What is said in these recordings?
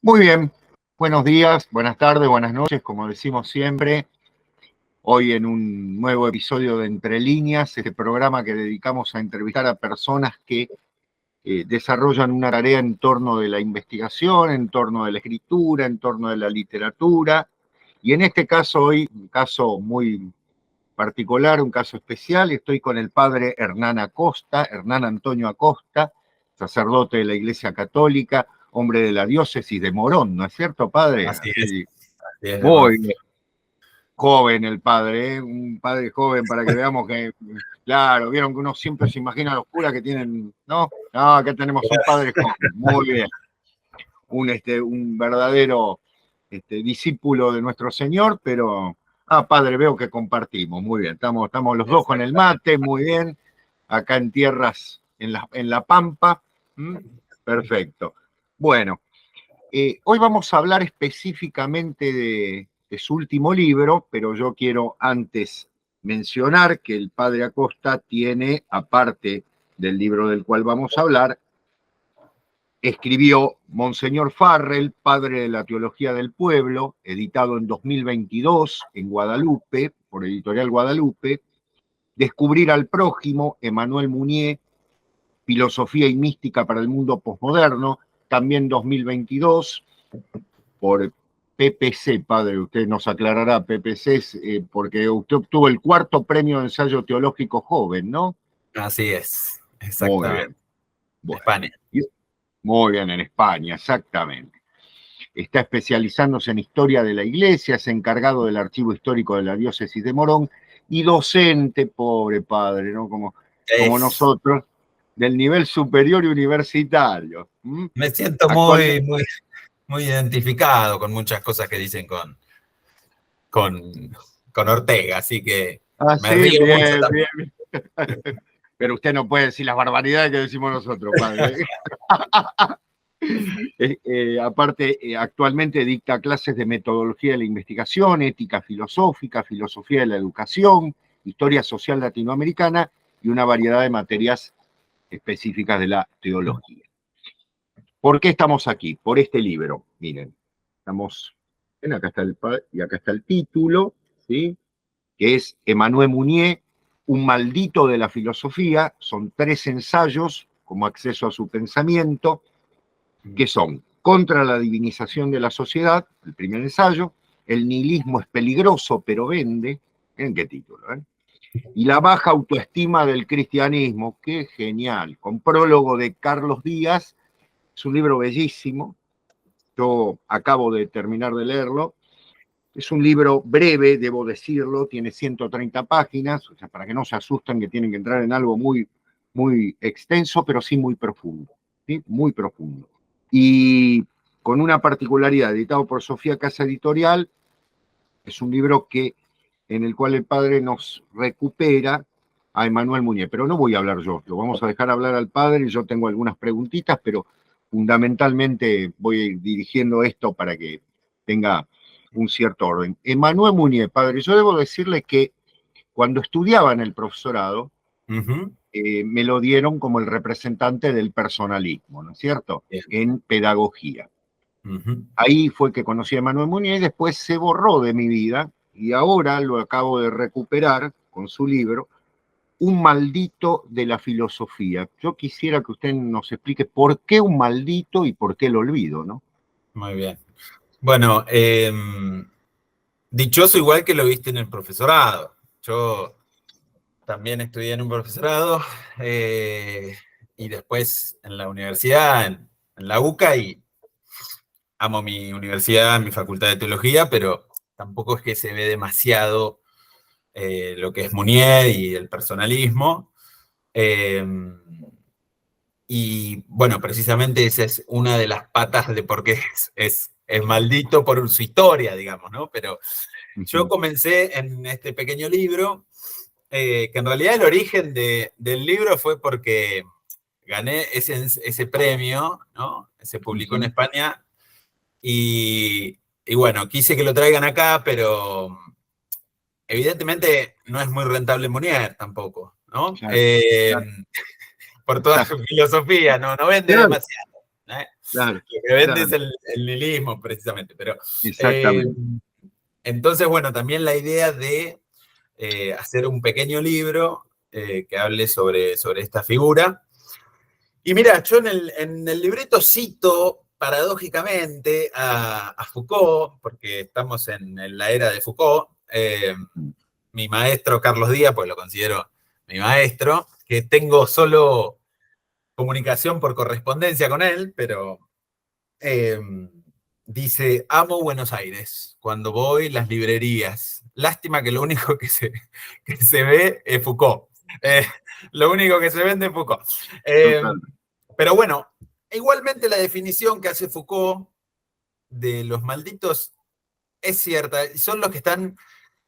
Muy bien, buenos días, buenas tardes, buenas noches, como decimos siempre, hoy en un nuevo episodio de Entre Líneas, este programa que dedicamos a entrevistar a personas que desarrollan una tarea en torno de la investigación, en torno de la escritura, en torno de la literatura, y en este caso hoy, un caso muy particular, un caso especial, estoy con el padre Hernán Acosta, Hernán Antonio Acosta, sacerdote de la Iglesia Católica, hombre de la diócesis de Morón, ¿no es cierto, padre? Así es, Muy bien. Joven el padre, ¿eh? Un padre joven para que veamos que, claro, vieron que uno siempre se imagina a los curas que tienen, ¿no? No, acá tenemos un padre joven, muy bien. Un verdadero discípulo de nuestro Señor, pero, padre, veo que compartimos, muy bien. Estamos los dos con el mate, muy bien. Acá en tierras, en la Pampa. Perfecto. Bueno, hoy vamos a hablar específicamente de su último libro, pero yo quiero antes mencionar que el padre Acosta tiene, aparte del libro del cual vamos a hablar, escribió Monseñor Farrell, Padre de la Teología del Pueblo, editado en 2022 en Guadalupe, por Editorial Guadalupe, Descubrir al Prójimo, Emmanuel Mounier, Filosofía y Mística para el Mundo Postmoderno, también 2022, por PPC, padre, usted nos aclarará, PPC, porque usted obtuvo el 4º premio de ensayo teológico joven, ¿no? Así es, Muy exactamente. bien. Bueno, España. muy bien, en España, exactamente. Está especializándose en historia de la Iglesia, es encargado del archivo histórico de la diócesis de Morón y docente, pobre padre, ¿no? Como nosotros, del nivel superior y universitario. Me siento muy identificado con muchas cosas que dicen con Ortega, así que me Sí, río mucho bien, también. bien. Pero usted no puede decir las barbaridades que decimos nosotros, padre. Aparte, actualmente dicta clases de metodología de la investigación, ética filosófica, filosofía de la educación, historia social latinoamericana y una variedad de materias específicas de la teología. ¿Por qué estamos aquí? Por este libro. Miren, acá está el título, ¿sí? Que es Emmanuel Mounier, Un maldito de la filosofía. Son 3 ensayos como acceso a su pensamiento, que son Contra la divinización de la sociedad, el primer ensayo, El nihilismo es peligroso pero vende, ¿en qué título? Y La baja autoestima del cristianismo, qué genial, con prólogo de Carlos Díaz. Es un libro bellísimo, yo acabo de terminar de leerlo. Es un libro breve, debo decirlo, tiene 130 páginas, o sea, para que no se asusten que tienen que entrar en algo muy, muy extenso, pero sí muy profundo, ¿sí? Muy profundo. Y con una particularidad, editado por Sofía Casa Editorial, es un libro en el cual el padre nos recupera a Emmanuel Mounier, pero no voy a hablar yo, lo vamos a dejar hablar al padre, yo tengo algunas preguntitas, pero fundamentalmente voy a ir dirigiendo esto para que tenga un cierto orden. Emmanuel Mounier, padre, yo debo decirle que cuando estudiaba en el profesorado, me lo dieron como el representante del personalismo, ¿no es cierto? Bien. En pedagogía. Ahí fue que conocí a Emmanuel Mounier y después se borró de mi vida y ahora lo acabo de recuperar con su libro, Un maldito de la filosofía. Yo quisiera que usted nos explique por qué un maldito y por qué el olvido, ¿no? Muy bien. Bueno, dichoso igual que lo viste en el profesorado. Yo también estudié en un profesorado y después en la universidad, en la UCA, y amo mi universidad, mi facultad de teología, pero tampoco es que se ve demasiado lo que es Mounier y el personalismo. Y bueno, precisamente esa es una de las patas de por qué es maldito por su historia, digamos, ¿no? Pero yo comencé en este pequeño libro, que en realidad el origen del libro fue porque gané ese premio, ¿no? Se publicó en España y bueno, quise que lo traigan acá, pero evidentemente no es muy rentable Mounier tampoco, ¿no? Claro, claro. Por toda su filosofía, no vende Claro. demasiado. Claro, Lo que vende claro, es el nihilismo, precisamente. Pero, exactamente. entonces, bueno, también la idea de hacer un pequeño libro que hable sobre esta figura. Y mira, yo en el libreto cito paradójicamente a Foucault, porque estamos en la era de Foucault. Mi maestro Carlos Díaz, pues lo considero mi maestro, que tengo solo comunicación por correspondencia con él, pero eh, dice, amo Buenos Aires, cuando voy las librerías. Lástima que lo único que se ve es Foucault. Eh, lo único que se vende es Foucault. Total. Pero bueno, igualmente la definición que hace Foucault de los malditos es cierta, son los que están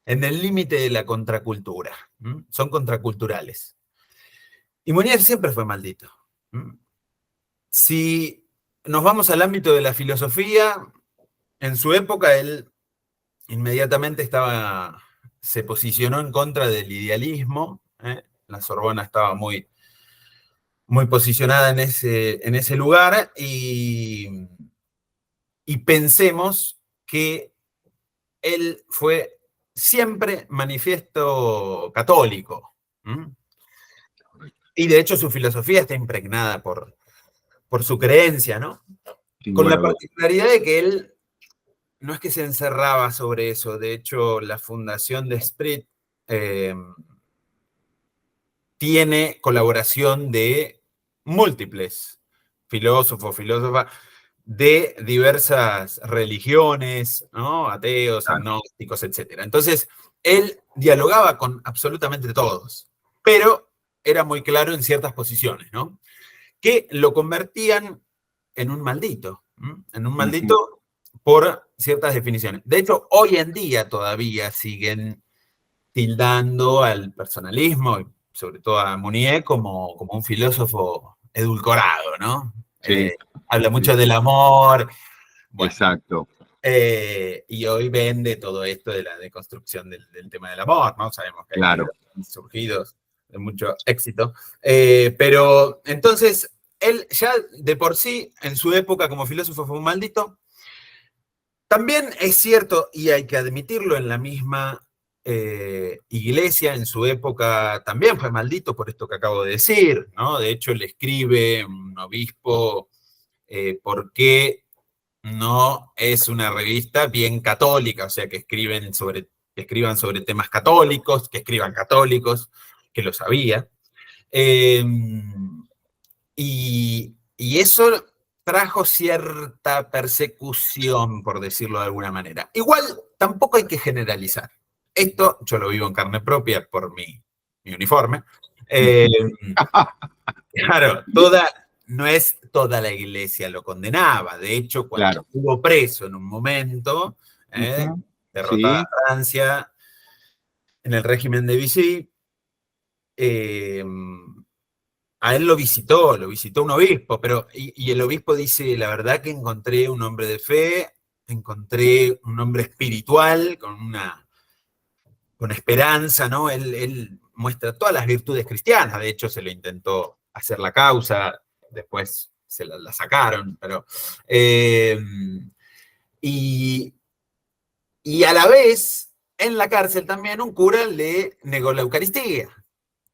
en el límite de la contracultura, son contraculturales. Y Molière siempre fue maldito. Si nos vamos al ámbito de la filosofía, en su época él inmediatamente se posicionó en contra del idealismo. La Sorbona estaba muy, muy posicionada en ese lugar y pensemos que él fue siempre manifiesto católico. Y de hecho su filosofía está impregnada por su creencia, ¿no? Sin Con la lugar a dudas. particularidad de que él no es que se encerraba sobre eso. De hecho, la fundación de Esprit tiene colaboración de múltiples filósofos, filósofas de diversas religiones, ¿no? Ateos, Claro. agnósticos, etc. Entonces, él dialogaba con absolutamente todos, pero era muy claro en ciertas posiciones, ¿no? Que lo convertían en un maldito, en un maldito por ciertas definiciones. De hecho, hoy en día todavía siguen tildando al personalismo, y sobre todo a Mounier, como un filósofo edulcorado, ¿no? Sí, Habla sí, mucho del amor, bueno, exacto. y hoy vende todo esto de la deconstrucción del tema del amor, ¿no? Sabemos que hay Claro. libros surgidos de mucho éxito, pero entonces él ya de por sí, en su época como filósofo fue un maldito. También es cierto, y hay que admitirlo, en la misma iglesia, en su época, también fue maldito por esto que acabo de decir, ¿no? De hecho, le escribe un obispo por qué no es una revista bien católica, o sea, que escriban sobre temas católicos, que escriban católicos, que lo sabía. Eh, y eso trajo cierta persecución, por decirlo de alguna manera. Igual, tampoco hay que generalizar. Esto yo lo vivo en carne propia por mi uniforme. Claro, no es toda la iglesia lo condenaba. De hecho, cuando Claro. estuvo preso en un momento, derrotada Sí, Francia en el régimen de Vichy, a él lo visitó un obispo, y el obispo dice, la verdad que encontré un hombre de fe, encontré un hombre espiritual, con esperanza, ¿no? Él muestra todas las virtudes cristianas, de hecho se lo intentó hacer la causa, después se la sacaron, pero... y, y a la vez, en la cárcel también un cura le negó la Eucaristía,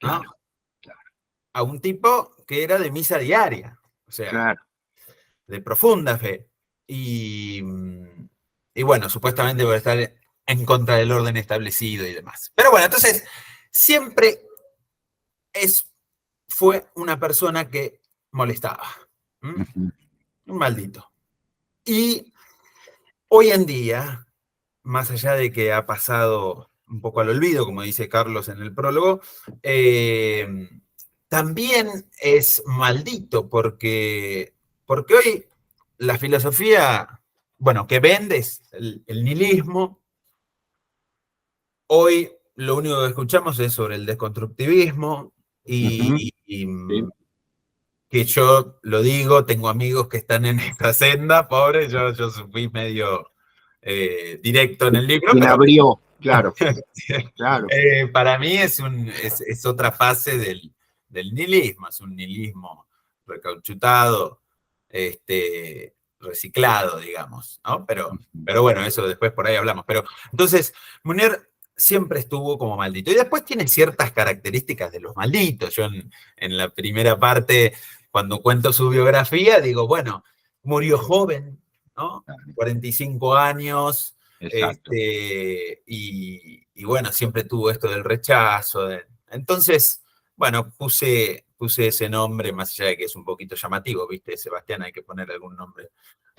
¿no? claro, claro, A un tipo que era de misa diaria, o sea, claro. de profunda fe. Y bueno, supuestamente por estar en contra del orden establecido y demás. Pero bueno, entonces, siempre fue una persona que molestaba. Un maldito. Y hoy en día, más allá de que ha pasado un poco al olvido, como dice Carlos en el prólogo, también es maldito porque hoy la filosofía, bueno, que vendes, el nihilismo, hoy lo único que escuchamos es sobre el desconstructivismo y Sí. que yo lo digo, tengo amigos que están en esta senda, pobre, yo fui medio directo en el libro, Quien pero abrió, claro, claro. para mí es otra fase del nihilismo, es un nihilismo recauchutado, reciclado, digamos, ¿no? Pero bueno, eso después por ahí hablamos. Pero entonces, Munier siempre estuvo como maldito. Y después tiene ciertas características de los malditos. Yo en la primera parte, cuando cuento su biografía, digo, bueno, murió joven, ¿no? 45 años, Exacto. y bueno, siempre tuvo esto del rechazo. Entonces, bueno, puse ese nombre, más allá de que es un poquito llamativo, ¿viste, Sebastián? Hay que poner algún nombre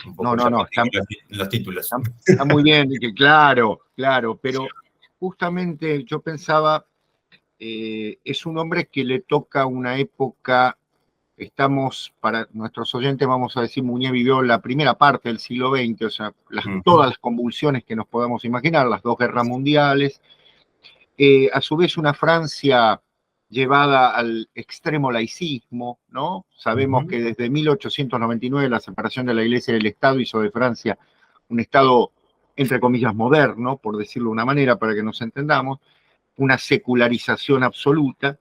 un poco No, llamativo en los títulos. está muy bien, que claro, pero justamente yo pensaba, es un hombre que le toca una época, para nuestros oyentes, vamos a decir, Munier vivió la primera parte del siglo XX, o sea, todas las convulsiones que nos podamos imaginar, las dos guerras mundiales, a su vez una Francia llevada al extremo laicismo, ¿no? Sabemos que desde 1899 la separación de la Iglesia y del Estado hizo de Francia un Estado, entre comillas, moderno, por decirlo de una manera, para que nos entendamos, una secularización absoluta,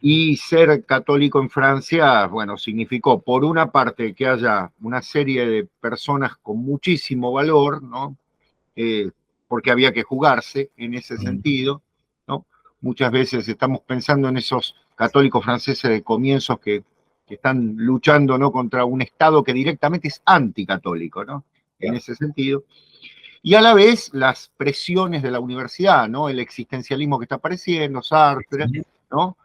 y ser católico en Francia, bueno, significó, por una parte, que haya una serie de personas con muchísimo valor, ¿no? Porque había que jugarse en ese sentido, ¿no? Muchas veces estamos pensando en esos católicos franceses de comienzos que están luchando, ¿no?, contra un Estado que directamente es anticatólico, ¿no? En ese sentido. Y a la vez las presiones de la universidad, ¿no? El existencialismo que está apareciendo, Sartre, ¿no?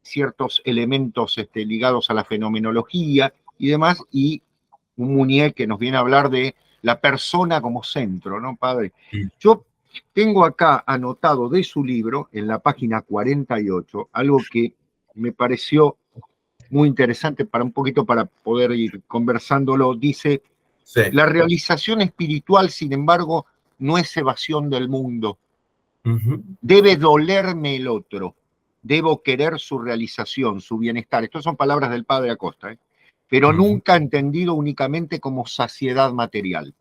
Ciertos elementos ligados a la fenomenología y demás, y un Munier que nos viene a hablar de la persona como centro, ¿no, padre? Yo tengo acá anotado de su libro, en la página 48, algo que me pareció muy interesante para un poquito para poder ir conversándolo. Dice, la realización espiritual, sin embargo, no es evasión del mundo. Debe dolerme el otro. Debo querer su realización, su bienestar. Estas son palabras del padre Acosta, pero nunca entendido únicamente como saciedad material.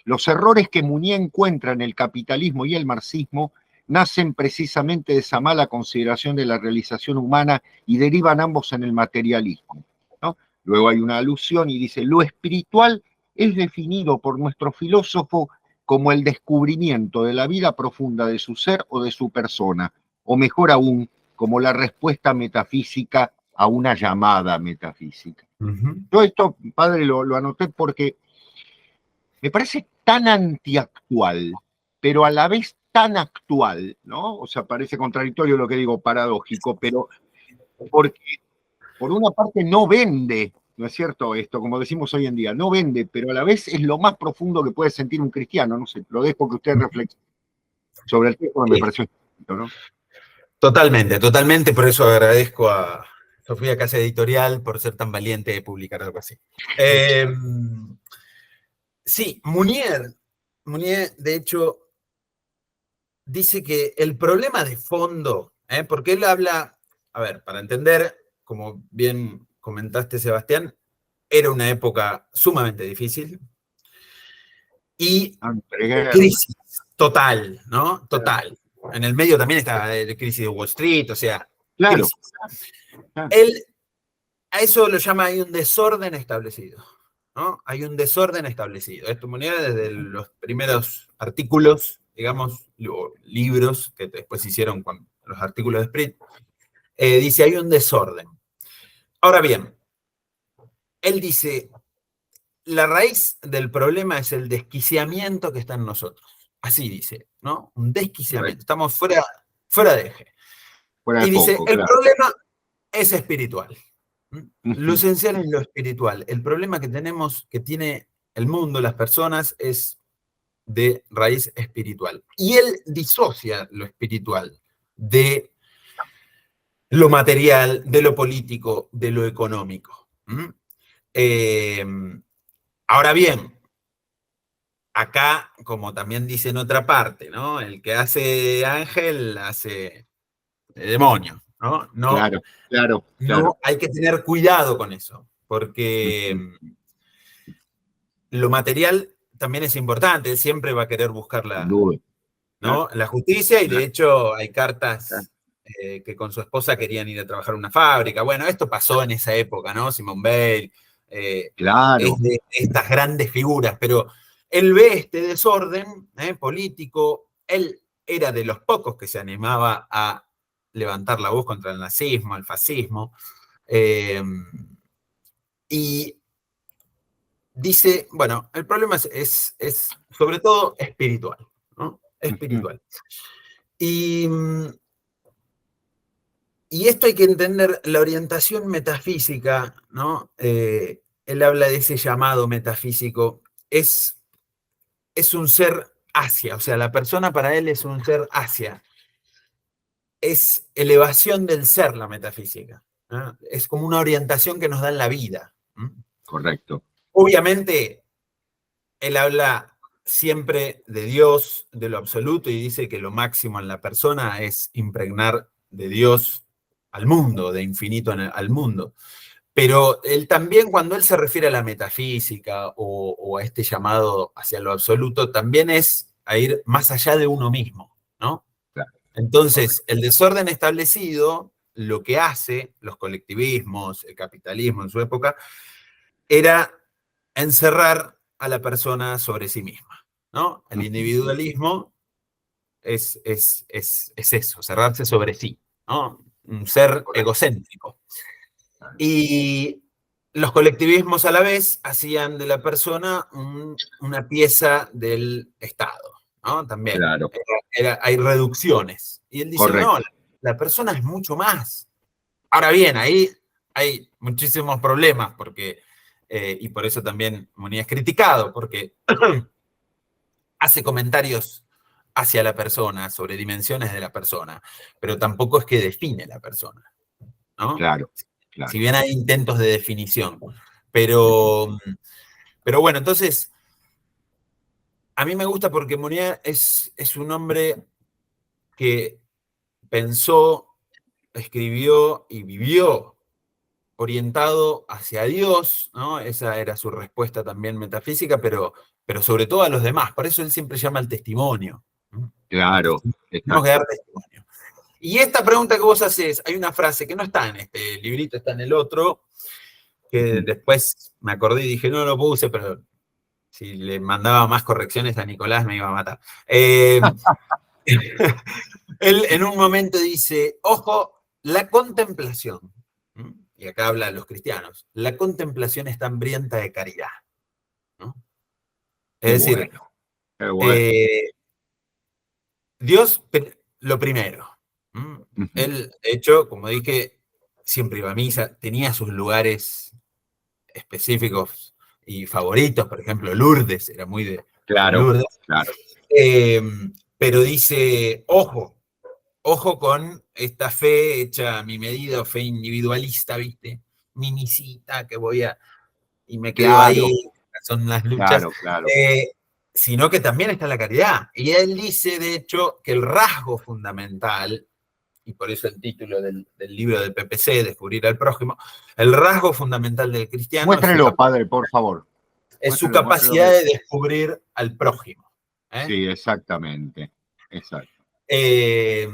Los errores que Munier encuentra en el capitalismo y el marxismo nacen precisamente de esa mala consideración de la realización humana y derivan ambos en el materialismo, ¿no? Luego hay una alusión y dice, lo espiritual es definido por nuestro filósofo como el descubrimiento de la vida profunda de su ser o de su persona, o mejor aún, como la respuesta metafísica a una llamada metafísica. Yo esto, padre, lo anoté porque me parece tan antiactual, pero a la vez tan actual, ¿no? O sea, parece contradictorio lo que digo, paradójico, pero porque por una parte no vende, ¿no es cierto? Esto, como decimos hoy en día, no vende, pero a la vez es lo más profundo que puede sentir un cristiano, no sé, lo dejo que usted reflexione sobre el texto que me pareció escrito, ¿no? Totalmente, por eso agradezco a Sofía Casa Editorial por ser tan valiente de publicar algo así. Sí, Munier, de hecho, dice que el problema de fondo, porque él habla, a ver, para entender, como bien comentaste, Sebastián, era una época sumamente difícil y crisis total, ¿no? Total. En el medio también está la crisis de Wall Street, o sea, claro. Crisis. Él a eso lo llama, hay un desorden establecido, ¿no? Hay un desorden establecido. Esto Munier desde los primeros artículos, digamos, libros que después se hicieron con los artículos de Sprint, dice, hay un desorden. Ahora bien, él dice, la raíz del problema es el desquiciamiento que está en nosotros. Así dice, ¿no? Un desquiciamiento. Estamos fuera de eje. Y dice, el problema es espiritual. Lo esencial es lo espiritual. El problema que tenemos, que tiene el mundo, las personas, es de raíz espiritual. Y él disocia lo espiritual de lo material, de lo político, de lo económico. Ahora bien, acá, como también dice en otra parte, ¿no? El que hace ángel hace demonio, ¿no? Claro. No, hay que tener cuidado con eso, porque lo material también es importante, él siempre va a querer buscar la justicia, y de hecho hay cartas que con su esposa querían ir a trabajar en una fábrica. Bueno, esto pasó en esa época, ¿no? Simone Weil, Claro. Es de estas grandes figuras, pero él ve este desorden político, él era de los pocos que se animaba a levantar la voz contra el nazismo, el fascismo, y dice, bueno, el problema es sobre todo espiritual, ¿no? Espiritual. Y esto hay que entender, la orientación metafísica, ¿no? Él habla de ese llamado metafísico, es un ser hacia, o sea, la persona para él es un ser hacia. Es elevación del ser la metafísica, ¿no? Es como una orientación que nos da en la vida. Correcto. Obviamente, él habla siempre de Dios, de lo absoluto, y dice que lo máximo en la persona es impregnar de Dios al mundo, de infinito al mundo. Pero él también, cuando él se refiere a la metafísica o a este llamado hacia lo absoluto, también es a ir más allá de uno mismo, ¿no? Claro. Entonces, el desorden establecido, lo que hace los colectivismos, el capitalismo en su época, era encerrar a la persona sobre sí misma, ¿no? El individualismo es eso, cerrarse sobre sí, ¿no? Un ser egocéntrico. Y los colectivismos a la vez hacían de la persona una pieza del Estado, ¿no? También. Claro. Hay reducciones. Y él dice, Correcto. no, la persona es mucho más. Ahora bien, ahí hay muchísimos problemas, porque, y por eso también Muniz es criticado, porque hace comentarios hacia la persona, sobre dimensiones de la persona, pero tampoco es que define la persona, ¿no? Claro, claro. Si bien hay intentos de definición. Pero bueno, entonces, a mí me gusta porque Muniz es un hombre que pensó, escribió y vivió orientado hacia Dios, ¿no? Esa era su respuesta también metafísica, pero sobre todo a los demás. Por eso él siempre llama al testimonio, ¿no? Claro. Tenemos que dar testimonio. Y esta pregunta que vos haces, hay una frase que no está en este librito, está en el otro, que después me acordé y dije, no lo puse, pero si le mandaba más correcciones a Nicolás me iba a matar. Él en un momento dice, ojo, la contemplación, y acá habla a los cristianos, la contemplación está hambrienta de caridad, ¿no? Es decir, bueno. Dios lo primero. Él, de hecho, como dije, siempre iba a misa, tenía sus lugares específicos y favoritos, por ejemplo, Lourdes, era muy de Lourdes. Claro. Pero dice, ojo con esta fe hecha a mi medida o fe individualista, ¿viste? Minicita que voy a... y me quedo ahí, son las luchas. Claro. Sino que también está la caridad. Y él dice, de hecho, que el rasgo fundamental, y por eso el título del libro del PPC, Descubrir al prójimo, el rasgo fundamental del cristiano... Muéstrelo, padre, por favor. Es su capacidad de descubrir al prójimo. Sí, exactamente. Exacto. Y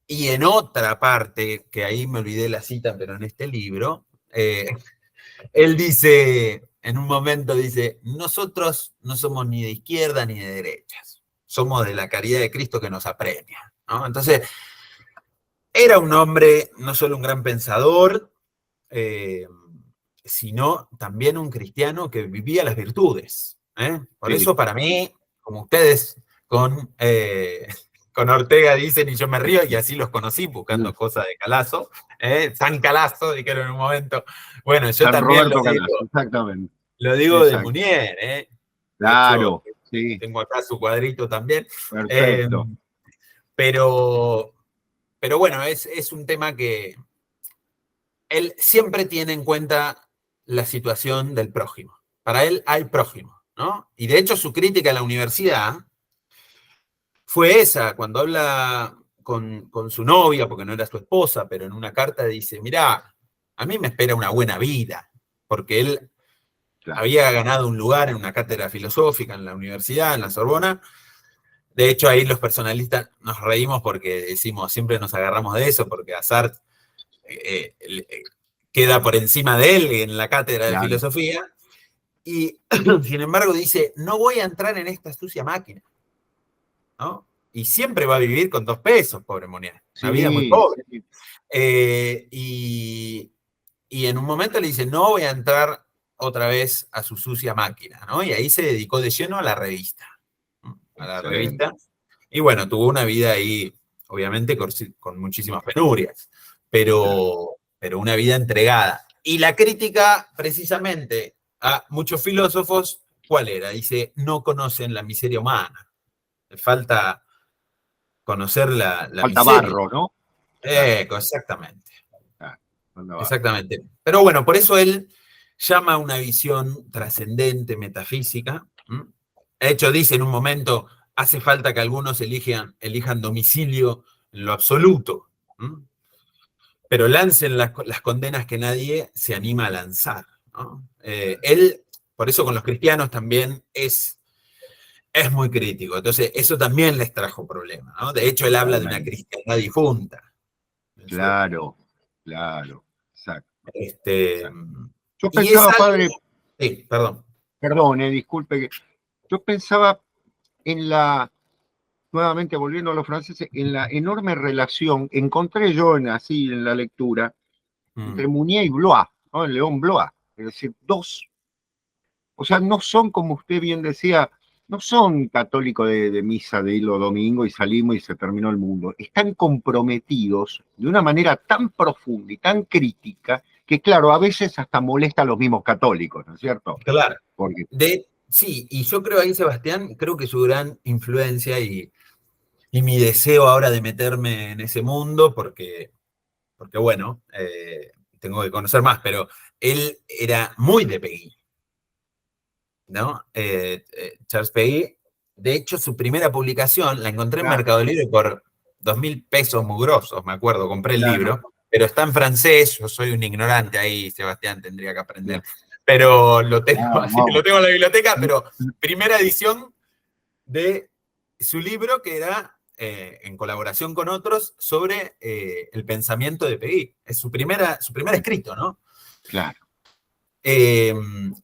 en otra parte, que ahí me olvidé la cita, pero en este libro, él dice, en un momento dice, nosotros no somos ni de izquierda ni de derechas, somos de la caridad de Cristo que nos apremia, ¿no? Entonces, era un hombre, no solo un gran pensador, sino también un cristiano que vivía las virtudes. Por eso para mí, como ustedes con Ortega dicen, y yo me río, y así los conocí buscando cosas de Calazo, San Calazo, dijeron en un momento. Bueno, yo San también Roberto Calazo, exactamente. Lo digo de Munier, Claro, de hecho, sí. tengo acá su cuadrito también. Perfecto. Pero bueno, es un tema que él siempre tiene en cuenta la situación del prójimo. Para él hay prójimo, ¿no? Y de hecho su crítica a la universidad fue esa, cuando habla con su novia, porque no era su esposa, pero en una carta dice, mirá, a mí me espera una buena vida, porque él había ganado un lugar en una cátedra filosófica en la universidad, en la Sorbona. De hecho, ahí los personalistas nos reímos porque decimos, siempre nos agarramos de eso, porque a Sartre queda por encima de él en la cátedra de Claro. filosofía, y sin embargo dice, no voy a entrar en esta sucia máquina, ¿no? Y siempre va a vivir con 2 pesos, pobre Monnier, una vida muy Sí, pobre. sí, Y en un momento le dice, no voy a entrar otra vez a su sucia máquina, ¿no? Y ahí se dedicó de lleno a la revista, ¿no? A la excelente. revista. Y bueno, tuvo una vida ahí, obviamente, con muchísimas penurias, Claro. pero una vida entregada. Y la crítica, precisamente, a muchos filósofos, ¿cuál era? Dice, no conocen la miseria humana. Le falta conocer la Falta miseria. barro, ¿no? Claro, Exactamente. claro, falta barro. Exactamente. Pero bueno, por eso él llama a una visión trascendente, metafísica. ¿M? De hecho, dice en un momento, hace falta que algunos elijan domicilio en lo absoluto, ¿m? Pero lancen las condenas que nadie se anima a lanzar, ¿no? Él, por eso con los cristianos también es muy crítico. Entonces, eso también les trajo problemas, ¿no? De hecho, él habla de una Totalmente. cristiandad difunta en su época. Claro, claro, exacto, Este, exacto. Yo y es pensaba, padre, algo. Sí, perdón. perdón, disculpe, yo pensaba en la, nuevamente volviendo a los franceses, en la enorme relación, encontré yo así en la lectura, entre Mounier y Blois, ¿no? El León Blois, es decir, dos, o sea, no son, como usted bien decía, no son católicos de misa de hilo domingo y salimos y se terminó el mundo. Están comprometidos de una manera tan profunda y tan crítica que, claro, a veces hasta molesta a los mismos católicos, ¿no es cierto? Claro. Porque, Sí, y yo creo ahí, Sebastián, creo que su gran influencia y mi deseo ahora de meterme en ese mundo, porque bueno, tengo que conocer más, pero él era muy de Peggy, ¿no? Charles Peggy. De hecho, su primera publicación la encontré en claro, Mercado Libre por 2.000 pesos mugrosos, me acuerdo, compré el claro, libro, pero está en francés, yo soy un ignorante ahí, Sebastián, tendría que aprender. claro. Pero lo tengo, Vamos, así que lo vamos. tengo en la biblioteca, pero primera edición de su libro que era en colaboración con otros sobre el pensamiento de Peggy. Es su primer escrito, ¿no? Claro,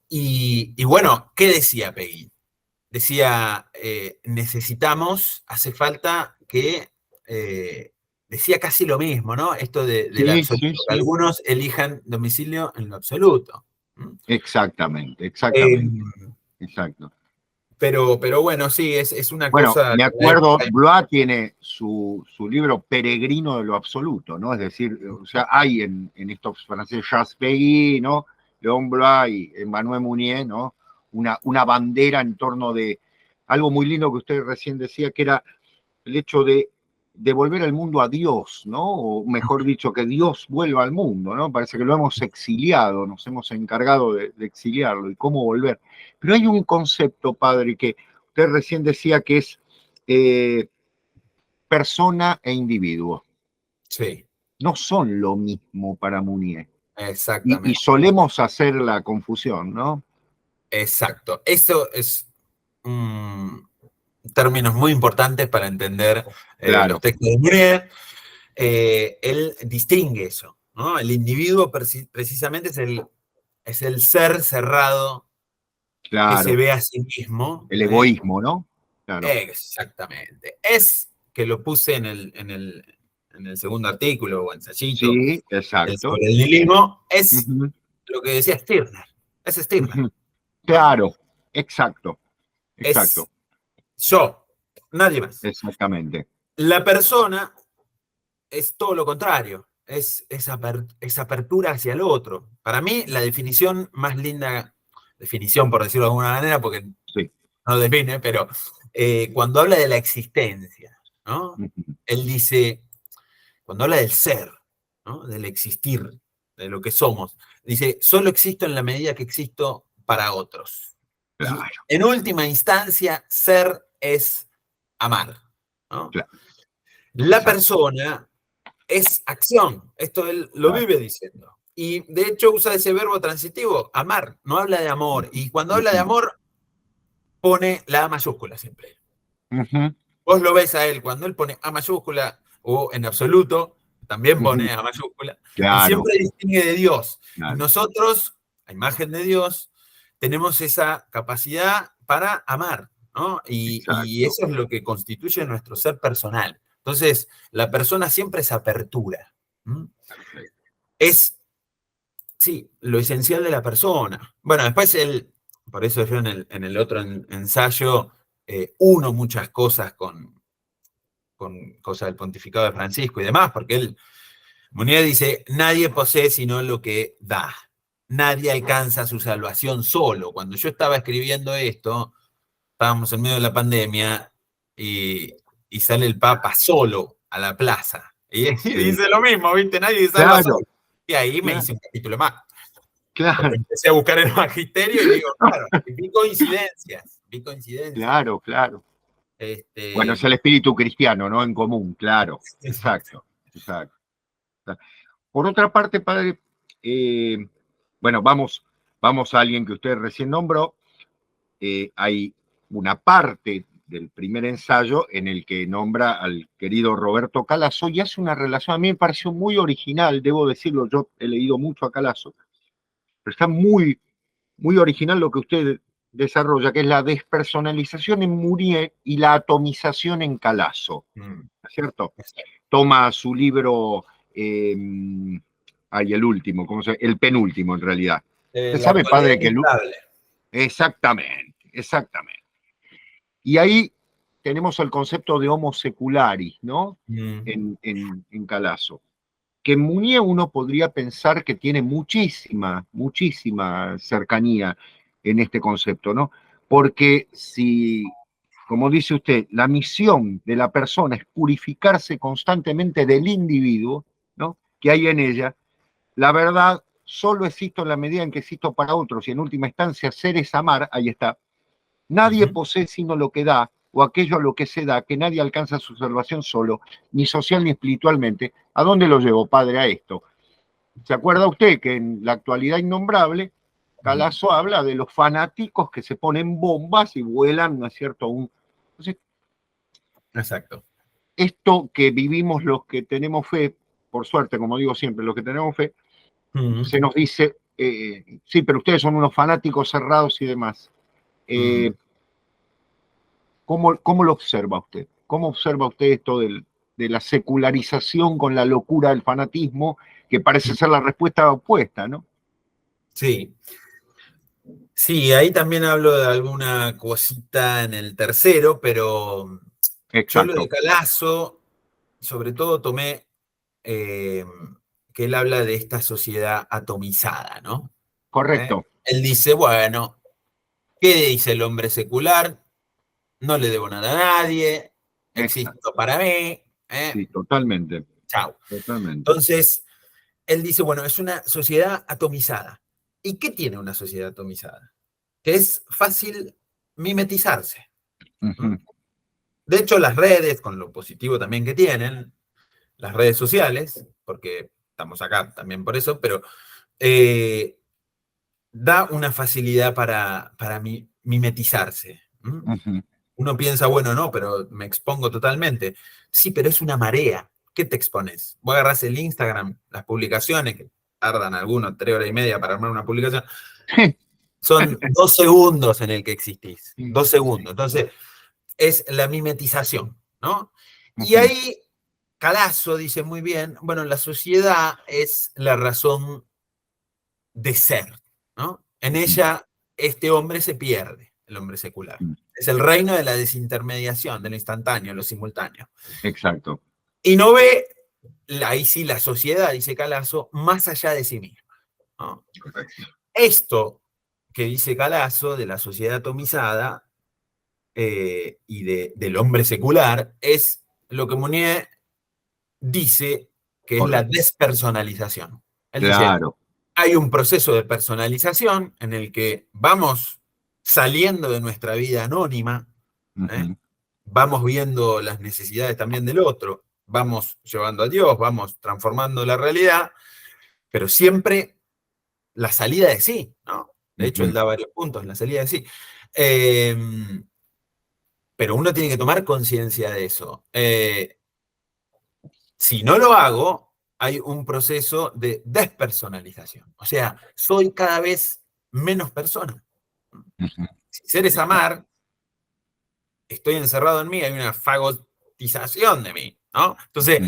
Y bueno, ¿qué decía Peggy? Decía, hace falta que, decía casi lo mismo, ¿no? Esto del sí, sí, absoluto, que sí, algunos elijan domicilio en lo absoluto. ¿M? exactamente, Eh, exactamente, exacto. pero bueno, sí, es una Bueno, cosa me que la acuerdo, época. Blois tiene su libro Peregrino de lo Absoluto, ¿no? Es decir, o sea, hay en estos franceses Jacques Peggy, ¿no? Léon Blois y Emmanuel Mounier, ¿no? Una bandera en torno de algo muy lindo que usted recién decía, que era el hecho de devolver al mundo a Dios, ¿no? O mejor dicho, que Dios vuelva al mundo, ¿no? Parece que lo hemos exiliado, nos hemos encargado de exiliarlo y cómo volver. Pero hay un concepto, padre, que usted recién decía que es eh, persona e individuo. Sí, No son lo mismo para Mounier. Y exactamente, solemos hacer la confusión, ¿no? exacto. Eso es términos muy importantes para entender los Claro, textos de Muriel. Él distingue eso, ¿no? El individuo precisamente es el ser cerrado que se claro. ve a sí mismo. El egoísmo, ¿no? Claro. Exactamente. Es que lo puse en el segundo artículo o ensayito Sí, exacto. sobre el nihilismo, es Ujú, lo que decía Stirner. Es Stirner, ujú. ¿no? Claro, exacto, exacto, Es yo, nadie más. exactamente. La persona es todo lo contrario, es apertura hacia el otro. Para mí, la definición más linda, definición por decirlo de alguna manera, porque Sí. no define, pero cuando habla de la existencia, ¿no? Ujú. Él dice, cuando habla del ser, ¿no? Del existir, de lo que somos, dice, solo existo en la medida que existo para otros. Y Claro, en última instancia, ser es amar, ¿no? claro, La exacto. persona es acción, esto él lo Claro. vive diciendo. Y de hecho usa ese verbo transitivo, amar, no habla de amor. Ujú, Y cuando habla de ujú, amor, pone la A mayúscula siempre. ujú. Vos lo ves a él, cuando él pone A mayúscula o en absoluto, también pone a mayúscula, y Claro, siempre distingue de Dios. Y claro, nosotros, a imagen de Dios, tenemos esa capacidad para amar, ¿no? Y exacto. eso es lo que constituye nuestro ser personal. Entonces, la persona siempre es apertura. ¿Mm? Perfecto. Es, sí, lo esencial de la persona. Bueno, después por eso yo en el otro ensayo uno muchas cosas con cosas del pontificado de Francisco y demás, porque Munier dice, nadie posee sino lo que da. Nadie alcanza su salvación solo. Cuando yo estaba escribiendo esto, estábamos en medio de la pandemia y, y sale el Papa solo a la plaza. Y Sí. dice lo mismo, ¿viste? Nadie se salva Claro, solo. Y ahí me claro, hice un capítulo más. Porque claro, empecé a buscar el magisterio y digo, claro, vi coincidencias, vi coincidencias. claro, claro. Bueno, Este, es el espíritu cristiano, ¿no? En común, claro. Exacto, exacto. Por otra parte, padre, eh, bueno, vamos a alguien que usted recién nombró. Hay una parte del primer ensayo en el que nombra al querido Roberto Calasso y hace una relación, a mí me pareció muy original, debo decirlo, yo he leído mucho a Calasso, pero está muy original lo que usted desarrolla, que es la despersonalización en Mourier y la atomización en Calasso, mm, ¿cierto? Toma su libro, el último, el penúltimo en realidad. Usted la sabe, actualidad padre, que inestable. exactamente, exactamente. Y ahí tenemos el concepto de homo secularis, ¿no? Mm, En Calasso. Que en Munier uno podría pensar que tiene muchísima cercanía en este concepto, ¿no? Porque si, como dice usted, la misión de la persona es purificarse constantemente del individuo, ¿no? Que hay en ella, la verdad solo existo en la medida en que existo para otros y en última instancia ser es amar, ahí está. Nadie ujú. posee sino lo que da, o aquello a lo que se da, que nadie alcanza su salvación solo, ni social ni espiritualmente. ¿A dónde lo llevo, padre, a esto? ¿Se acuerda usted que en la actualidad innombrable, Calasso habla de los fanáticos que se ponen bombas y vuelan, ¿no es cierto? Entonces, Exacto. esto que vivimos los que tenemos fe, por suerte, como digo siempre, los que tenemos fe, Mm, se nos dice, sí, pero ustedes son unos fanáticos cerrados y demás. mm. Eh, ¿Cómo lo observa usted? ¿Cómo observa usted esto de la secularización con la locura del fanatismo, que parece ser la respuesta opuesta, ¿no? Sí, sí, ahí también hablo de alguna cosita en el tercero, pero yo lo de Exacto. Calasso, sobre todo tomé eh, que él habla de esta sociedad atomizada, ¿no? Correcto. Él dice, bueno, ¿qué dice el hombre secular? No le debo nada a nadie, Exacto. existo para mí, Sí, totalmente. chao. Totalmente. Entonces, él dice, bueno, es una sociedad atomizada. ¿Y qué tiene una sociedad atomizada? Que es fácil mimetizarse. ¿Mm? Ujú. De hecho, las redes, con lo positivo también que tienen, las redes sociales, porque estamos acá también por eso, pero eh, da una facilidad para mimetizarse. ¿Mm? Ujú. Uno piensa, bueno, no, pero me expongo totalmente. Sí, pero es una marea. ¿Qué te expones? Vos agarrás el Instagram, las publicaciones, que tardan algunos 3 horas y media para armar una publicación, son 2 segundos en el que existís. 2 segundos. Entonces, es la mimetización, ¿no? Y Ujú. ahí Calasso dice muy bien, bueno, la sociedad es la razón de ser, ¿no? En Ujú. ella este hombre se pierde, el hombre secular. Es el reino de la desintermediación, de lo instantáneo, lo simultáneo. Exacto. Y no ve, ahí sí, la sociedad, dice Calasso, más allá de sí misma, ¿no? Correcto. Esto que dice Calasso de la sociedad atomizada del hombre secular es lo que Mounier dice que es la Correcto. despersonalización. Él dice, Claro. hay un proceso de personalización en el que vamos saliendo de nuestra vida anónima, ¿eh? Ujú. Vamos viendo las necesidades también del otro, vamos llevando a Dios, vamos transformando la realidad, pero siempre la salida de sí, ¿no? De hecho, él Ujú. da varios puntos, la salida de sí. Eh, pero uno tiene que tomar conciencia de eso. Si no lo hago, hay un proceso de despersonalización. O sea, soy cada vez menos persona. Si ser es amar, estoy encerrado en mí, hay una fagotización de mí, ¿no? Entonces,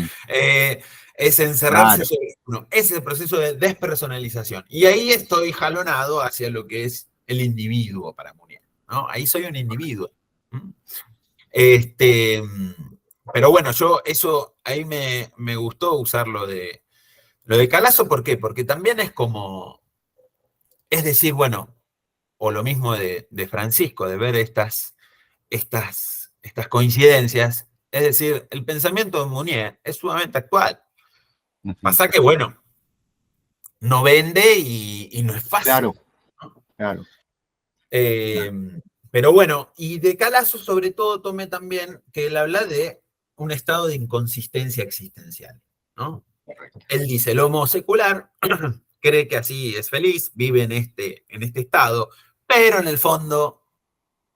es encerrarse Claro. sobre uno. Ese es el proceso de despersonalización. Y ahí estoy jalonado hacia lo que es el individuo para Munier, ¿no? Ahí soy un individuo. Pero bueno, eso, ahí me gustó usar lo de Calazo, ¿por qué? Porque también es como, es decir, bueno, o lo mismo de Francisco, de ver estas coincidencias, es decir, el pensamiento de Mounier es sumamente actual. Pasa que, bueno, no vende y no es fácil. Claro, claro. Pero bueno, y de Calazo sobre todo tomé también que él habla de un estado de inconsistencia existencial, ¿no? Correcto. Él dice, el homo secular cree que así es feliz, vive en este estado, pero en el fondo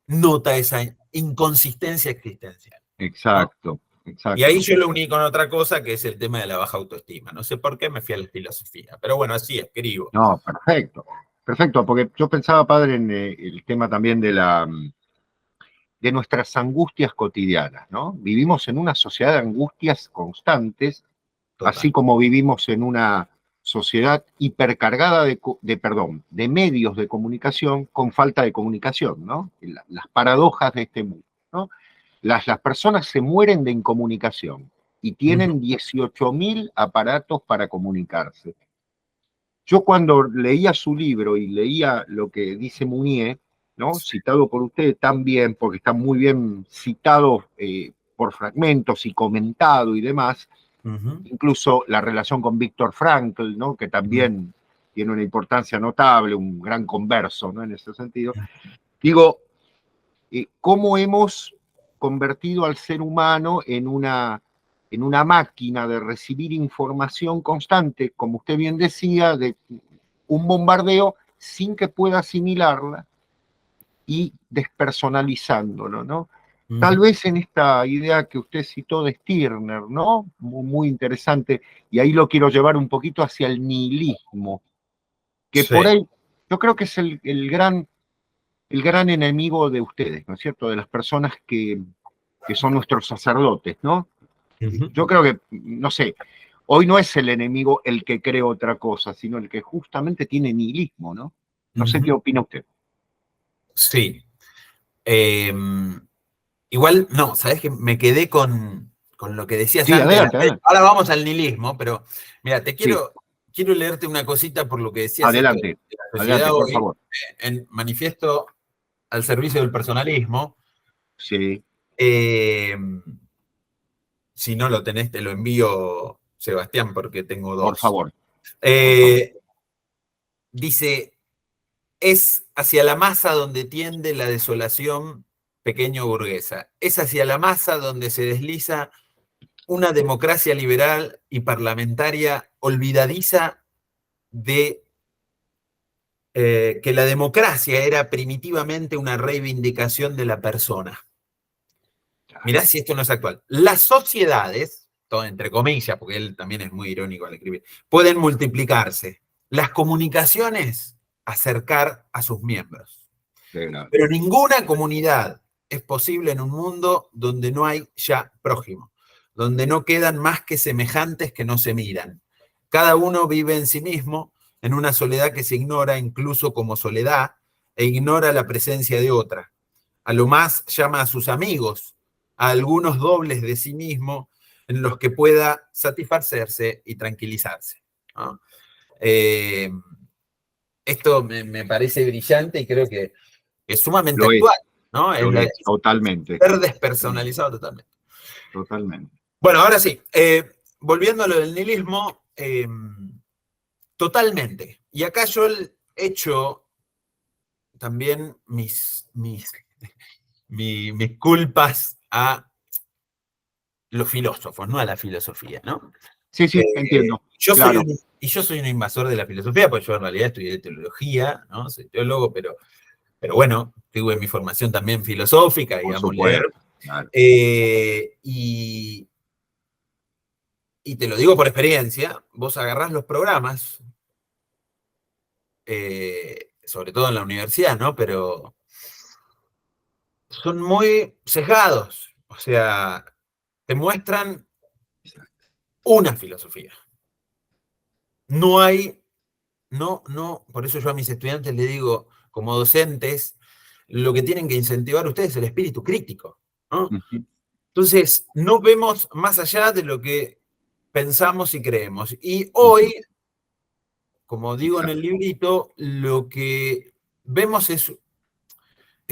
nota esa inconsistencia existencial, ¿no? Exacto, exacto. Y ahí yo lo uní con otra cosa, que es el tema de la baja autoestima. No sé por qué me fui a la filosofía, pero bueno, así escribo. No, perfecto. Perfecto, porque yo pensaba, padre, en el tema también de nuestras angustias cotidianas, ¿no? Vivimos en una sociedad de angustias constantes, Total. así como vivimos en una sociedad hipercargada de medios de comunicación con falta de comunicación, ¿no? Las paradojas de este mundo, ¿no? Las personas se mueren de incomunicación y tienen 18.000 aparatos para comunicarse. Yo cuando leía su libro y leía lo que dice Mounier, ¿no? Citado por usted también, porque está muy bien citado por fragmentos y comentado y demás, incluso la relación con Viktor Frankl, ¿no? Que también tiene una importancia notable, un gran converso, ¿no? En ese sentido. Digo, ¿cómo hemos convertido al ser humano en una máquina de recibir información constante, como usted bien decía, de un bombardeo sin que pueda asimilarla y despersonalizándolo, ¿no? Tal vez en esta idea que usted citó de Stirner, ¿no? Muy, muy interesante, y ahí lo quiero llevar un poquito hacia el nihilismo, que Sí. por ahí yo creo que es el gran enemigo de ustedes, ¿no es cierto? De las personas que son nuestros sacerdotes, ¿no? Yo creo que, no sé, hoy no es el enemigo el que cree otra cosa, sino el que justamente tiene nihilismo, ¿no? No sé qué opina usted. Sí. Igual, no, ¿sabés qué? Me quedé con lo que decías Sí, antes. adelante, adelante. Ahora vamos al nihilismo, pero mira, Sí, quiero leerte una cosita por lo que decías esto de adelante, la sociedad adelante, por hoy, favor. en Manifiesto al servicio del personalismo. Sí, Si no lo tenés, te lo envío, Sebastián, porque tengo por dos. favor, por favor. Dice, es hacia la masa donde tiende la desolación pequeño burguesa. Es hacia la masa donde se desliza una democracia liberal y parlamentaria olvidadiza de que la democracia era primitivamente una reivindicación de la persona. Mirá si esto no es actual. Las sociedades, todo entre comillas, porque él también es muy irónico al escribir, pueden multiplicarse. Las comunicaciones, acercar a sus miembros. Pero ninguna comunidad es posible en un mundo donde no hay ya prójimo, donde no quedan más que semejantes que no se miran. Cada uno vive en sí mismo, en una soledad que se ignora incluso como soledad, e ignora la presencia de otra. A lo más llama a sus amigos, a algunos dobles de sí mismo, en los que pueda satisfacerse y tranquilizarse, ¿no? Esto me parece brillante y creo que es sumamente Lo actual, ¿no? es, totalmente. Ser despersonalizado totalmente. Totalmente. Bueno, ahora sí, volviendo a lo del nihilismo, totalmente. Y acá yo he hecho también mis culpas a los filósofos, no a la filosofía, ¿no? Sí, sí, entiendo. Claro. Yo soy un invasor de la filosofía, porque yo en realidad estudié teología, ¿no? Soy teólogo, pero bueno, tuve mi formación también filosófica, Por digamos, leer. supuesto. Claro. Y y te lo digo por experiencia, vos agarrás los programas, sobre todo en la universidad, ¿no? Pero son muy sesgados, o sea, te muestran una filosofía. No hay, no, por eso yo a mis estudiantes les digo, como docentes, lo que tienen que incentivar ustedes es el espíritu crítico, ¿no? Entonces, no vemos más allá de lo que pensamos y creemos. Y hoy, como digo en el librito, lo que vemos es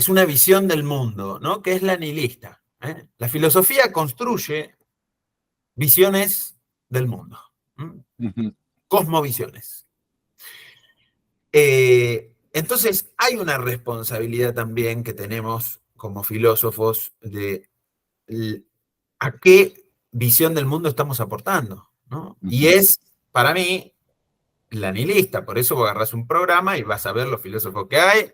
una visión del mundo, ¿no? Que es la nihilista, ¿eh? La filosofía construye visiones del mundo, cosmovisiones. Entonces, hay una responsabilidad también que tenemos como filósofos de a qué visión del mundo estamos aportando, ¿no? Y es, para mí, la nihilista. Por eso vos agarrás un programa y vas a ver los filósofos que hay.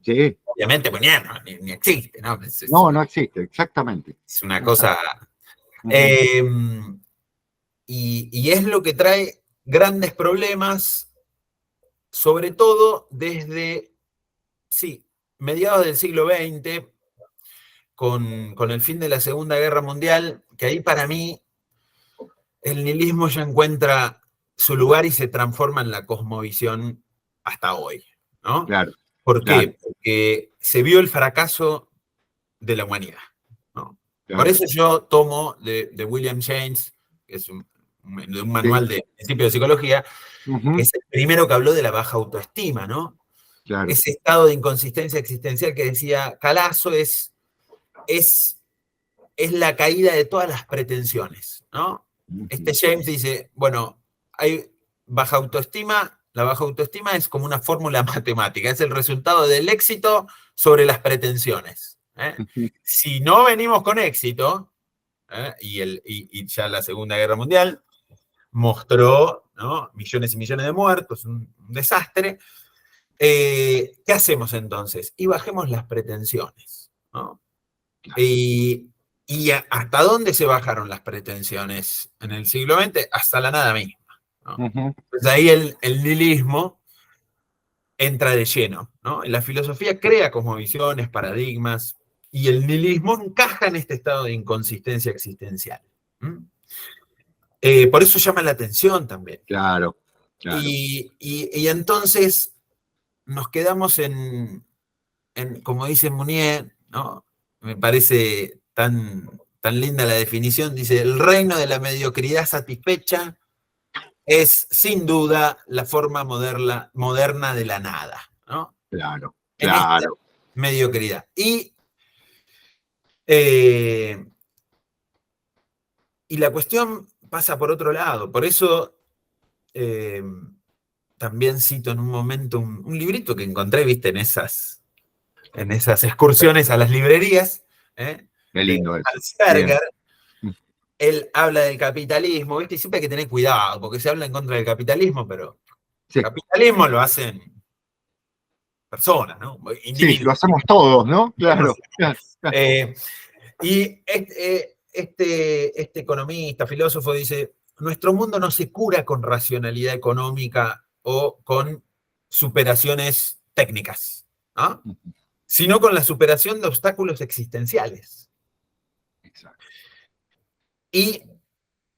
Sí. Obviamente, pues ni existe, ¿no? No existe, exactamente. Es una cosa... y es lo que trae grandes problemas, sobre todo desde, sí, mediados del siglo XX, con el fin de la Segunda Guerra Mundial, que ahí para mí el nihilismo ya encuentra su lugar y se transforma en la cosmovisión hasta hoy, ¿no? Claro. ¿Por Claro. qué? Porque se vio el fracaso de la humanidad, ¿no? Claro. Por eso yo tomo de William James, que es un manual de principios de psicología, que es el primero que habló de la baja autoestima, ¿no? Claro. Ese estado de inconsistencia existencial que decía Calazo es la caída de todas las pretensiones, ¿no? Este James dice, bueno, hay baja autoestima, la baja autoestima es como una fórmula matemática, es el resultado del éxito sobre las pretensiones. Si no venimos con éxito, y ya la Segunda Guerra Mundial mostró, ¿no?, millones y millones de muertos, un desastre. ¿Qué hacemos entonces? Y bajemos las pretensiones, ¿no? ¿Y hasta dónde se bajaron las pretensiones en el siglo XX? Hasta la nada misma, ¿no? Entonces ahí el nihilismo entra de lleno, ¿no? La filosofía crea cosmovisiones, paradigmas, y el nihilismo encaja en este estado de inconsistencia existencial. Por eso llama la atención también. Claro. Y entonces nos quedamos como dice Mounier, ¿no? Me parece tan linda la definición, dice, el reino de la mediocridad satisfecha es sin duda la forma moderna de la nada, ¿no? Claro. En esta mediocridad. Y la cuestión pasa por otro lado, por eso también cito en un momento un librito que encontré, viste, en esas excursiones a las librerías, Qué lindo de eso. Hans Berger. Él habla del capitalismo, ¿viste? Y siempre hay que tener cuidado, porque se habla en contra del capitalismo, pero el capitalismo lo hacen personas, ¿no? Individuos. Sí, lo hacemos todos, ¿no? Claro. Y este economista, filósofo, dice, nuestro mundo no se cura con racionalidad económica o con superaciones técnicas, ¿no?, sino con la superación de obstáculos existenciales. Exacto. Y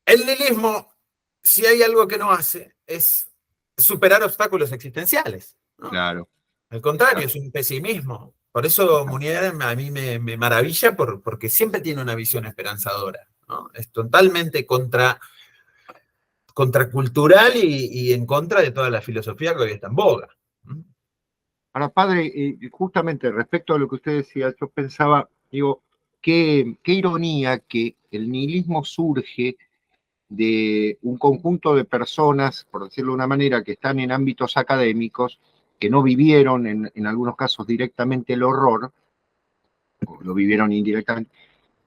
el nihilismo, si hay algo que no hace, es superar obstáculos existenciales, ¿no? Claro. Al contrario, es un pesimismo. Por eso Mounier a mí me maravilla porque siempre tiene una visión esperanzadora, ¿no? Es totalmente contracultural y en contra de toda la filosofía que hoy está en boga. Ahora, padre, justamente respecto a lo que usted decía, yo pensaba, digo, qué ironía que el nihilismo surge de un conjunto de personas, por decirlo de una manera, que están en ámbitos académicos, que no vivieron en algunos casos directamente el horror, o lo vivieron indirectamente,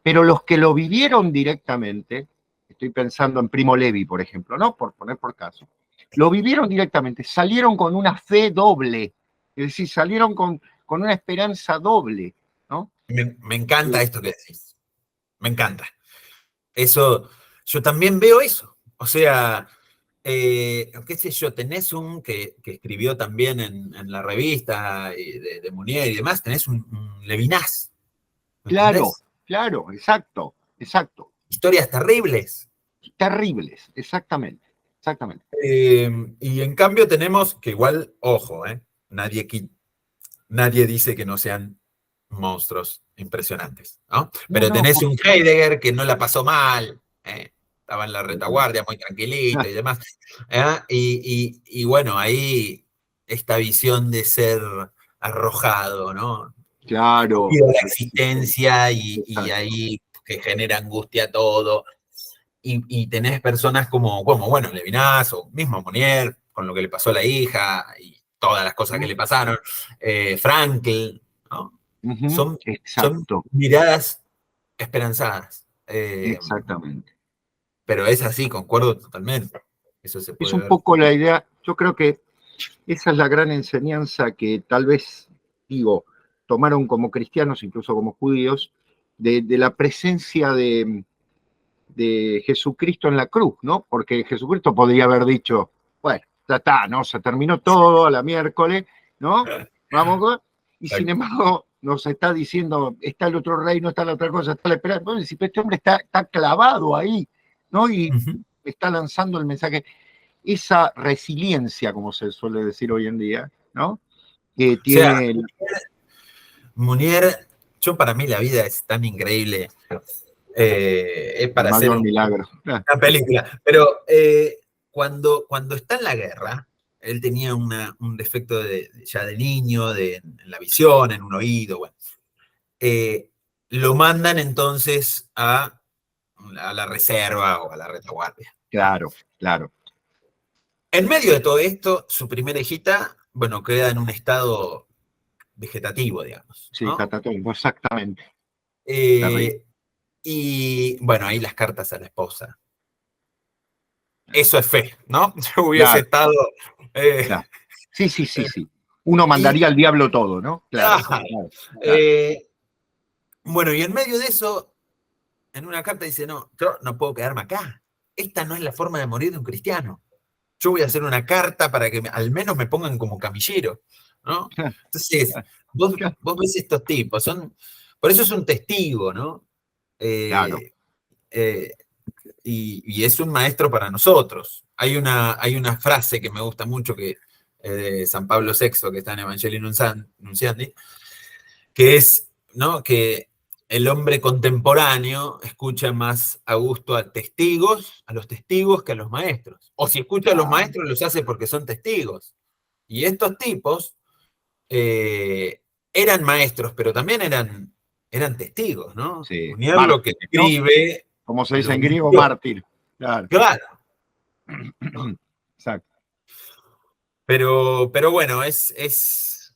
pero los que lo vivieron directamente, estoy pensando en Primo Levi, por ejemplo, ¿no? Por poner por caso, lo vivieron directamente, salieron con una fe doble, es decir, salieron con una esperanza doble, ¿no? Me encanta esto que decís. Me encanta. Eso, yo también veo eso. O sea, qué sé yo, tenés un que escribió también en la revista de Munier y demás, tenés un Levinas, ¿me Claro, entendés? claro, exacto, exacto. Historias terribles. Terribles, exactamente, exactamente. Y en cambio tenemos que igual, ojo, nadie, nadie dice que no sean monstruos impresionantes, ¿no? No, Pero no, tenés por un supuesto. Heidegger que no la pasó mal, estaba en la retaguardia muy tranquilito Ah, y demás. Y bueno, ahí esta visión de ser arrojado, ¿no? claro, Escupido a la resistente. existencia y Exacto. ahí que genera angustia todo. Y tenés personas como, bueno, Levinas o mismo Monier, con lo que le pasó a la hija y todas las cosas que le pasaron, Frankl, ¿no? Ujú, Son exacto, miradas esperanzadas. exactamente. Pero es así, concuerdo totalmente. Eso se Es puede un ver. poco la idea, yo creo que esa es la gran enseñanza que tal vez, digo, tomaron como cristianos, incluso como judíos, de la presencia de Jesucristo en la cruz, ¿no? Porque Jesucristo podría haber dicho, bueno, ya está, ¿no? Se terminó todo a la miércoles, ¿no? Vamos, y sin Exacto. embargo nos está diciendo, está el otro reino, está la otra cosa, está la esperanza. Entonces, si este hombre está clavado ahí, ¿no? Y Ujú. está lanzando el mensaje. Esa resiliencia, como se suele decir hoy en día, ¿no? Que O sea, tiene el Munier, yo para mí la vida es tan increíble. Es para hacer mayor milagro. una película. Pero cuando está en la guerra, él tenía un defecto ya de niño, en la visión, en un oído, bueno. Eh, lo mandan entonces a la reserva o a la retaguardia, ¿no? Claro, claro. En medio de todo esto, su primera hijita, bueno, queda en un estado vegetativo, digamos, Sí, ¿no? catatónico, exactamente. Terrible. Eh, y bueno, ahí las cartas a la esposa. Eso es fe, ¿no? Yo hubiese Claro, estado... eh, claro. Sí, sí, sí, sí. Uno y, mandaría al diablo todo, ¿no? Claro, ah, claro, claro. eh, bueno, y en medio de eso, en una carta dice, no, yo no puedo quedarme acá. Esta no es la forma de morir de un cristiano. Yo voy a hacer una carta para que al menos me pongan como camillero, ¿no? Entonces, vos ves estos tipos, por eso es un testigo, ¿no? Claro, Eh, eh, y es un maestro para nosotros. Hay una frase que me gusta mucho que de San Pablo VI, que está en Evangelii Nunciandi, que es, ¿no? Que el hombre contemporáneo escucha más a gusto a los testigos que a los maestros. O si escucha a los claro. maestros, los hace porque son testigos. Y estos tipos eran maestros, pero también eran testigos, ¿no? Sí. Munier lo que Mártires, ¿no? escribe, Como se dice lo en griego, vivió. mártir. Claro. Claro, ¿no? Exacto. Pero bueno, es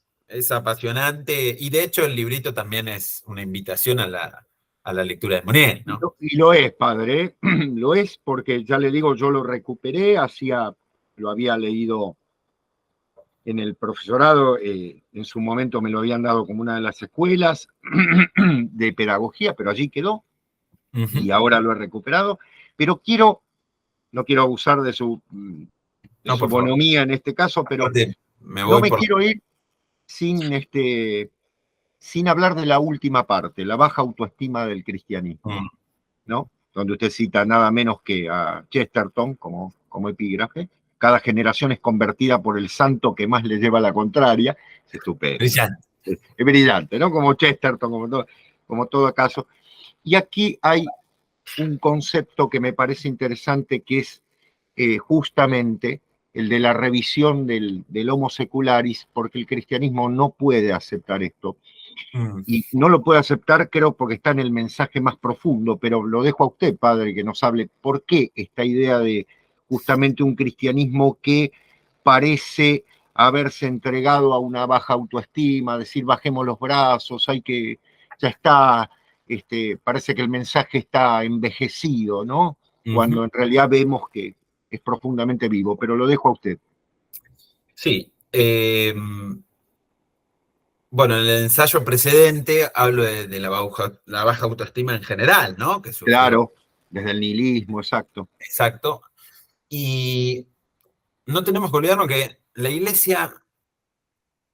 apasionante y de hecho el librito también es una invitación a la lectura de Monet, ¿no? Y lo es, padre, ¿eh? Lo es porque ya le digo, yo lo recuperé, lo había leído en el profesorado, en su momento me lo habían dado como una de las escuelas de pedagogía, pero allí quedó Ujú. y ahora lo he recuperado. Pero no quiero abusar de No, su por favor. bonomía en este caso, pero Aparte, me no voy me por... quiero ir sin, sin hablar de la última parte, la baja autoestima del cristianismo, Mm. ¿no? Donde usted cita nada menos que a Chesterton como epígrafe. Cada generación es convertida por el santo que más le lleva la contraria. Es estupendo. Brillante. Es brillante, ¿no? Como Chesterton, como todo caso. Y aquí hay un concepto que me parece interesante, que es justamente el de la revisión del Homo secularis, porque el cristianismo no puede aceptar esto. Mm. Y no lo puede aceptar, creo, porque está en el mensaje más profundo, pero lo dejo a usted, padre, que nos hable por qué esta idea de justamente un cristianismo que parece haberse entregado a una baja autoestima, decir bajemos los brazos, ya está, parece que el mensaje está envejecido, ¿no? Cuando Ujú. en realidad vemos que es profundamente vivo, pero lo dejo a usted. Sí. Bueno, en el ensayo precedente hablo de la baja autoestima en general, ¿no? Que surgió, Claro, desde el nihilismo, exacto. exacto. Y no tenemos que olvidarnos que la iglesia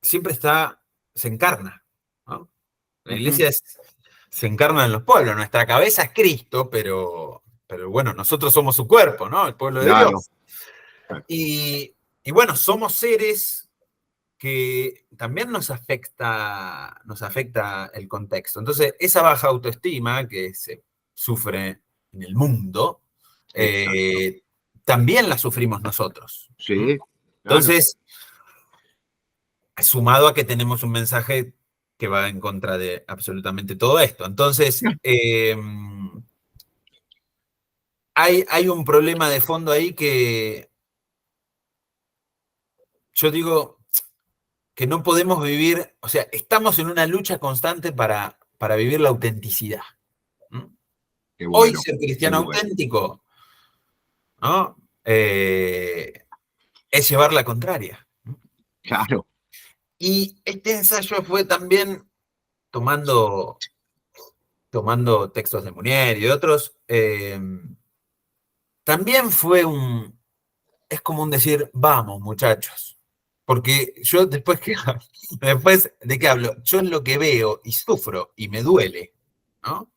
siempre se encarna, ¿no? La iglesia se encarna en los pueblos. Nuestra cabeza es Cristo, pero bueno, nosotros somos su cuerpo, ¿no? El pueblo de Claro. Dios. Y bueno, somos seres que también nos afecta el contexto. Entonces, esa baja autoestima que se sufre en el mundo, también la sufrimos nosotros. Sí, claro. Entonces, sumado a que tenemos un mensaje que va en contra de absolutamente todo esto. Entonces, hay un problema de fondo ahí que yo digo que no podemos vivir, o sea, estamos en una lucha constante para vivir la autenticidad. Qué bueno, Hoy ser cristiano auténtico, ¿no? Es llevar la contraria. Claro. Y este ensayo fue también tomando textos de Munier y de otros, también es como un decir, vamos muchachos, porque yo después de que hablo, yo es lo que veo y sufro y me duele, ¿no?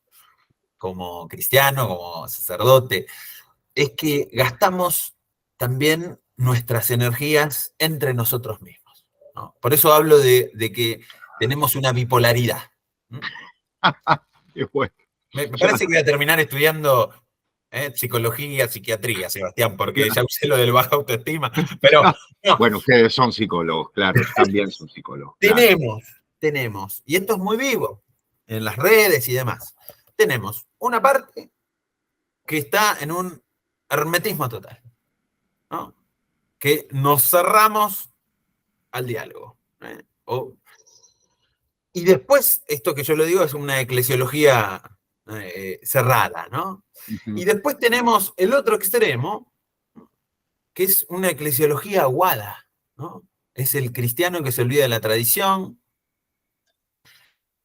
Como cristiano, como sacerdote, es que gastamos también nuestras energías entre nosotros mismos, ¿no? Por eso hablo de que tenemos una bipolaridad. Qué bueno. Me parece que voy a terminar estudiando psicología, psiquiatría, Sebastián, porque ya usé lo del baja autoestima, pero no. Bueno, ustedes son psicólogos, claro, también son psicólogos. Tenemos, y esto es muy vivo, en las redes y demás, tenemos una parte que está en un hermetismo total, ¿no? Que nos cerramos al diálogo. Y después, esto que yo lo digo es una eclesiología cerrada, ¿no? Y después tenemos el otro extremo, que es una eclesiología aguada, ¿no? Es el cristiano que se olvida de la tradición,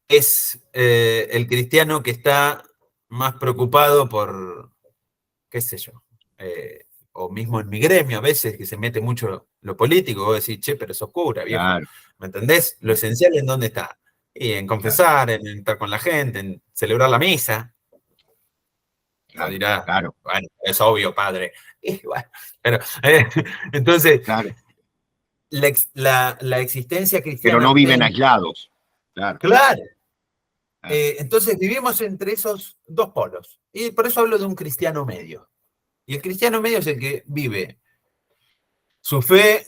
es el cristiano que está más preocupado por, qué sé yo, o mismo en mi gremio a veces, que se mete mucho lo político, vos decís, che, pero sos cura, viejo. Claro. ¿Me entendés? Lo esencial en dónde está. Y en confesar, en estar con la gente, en celebrar la misa. Claro, Dirá, claro. bueno, es obvio, padre. Y bueno, pero, entonces, claro. la existencia cristiana. Pero no viven aislados. Claro. Claro. Entonces vivimos entre esos dos polos. Y por eso hablo de un cristiano medio. Y el cristiano medio es el que vive su fe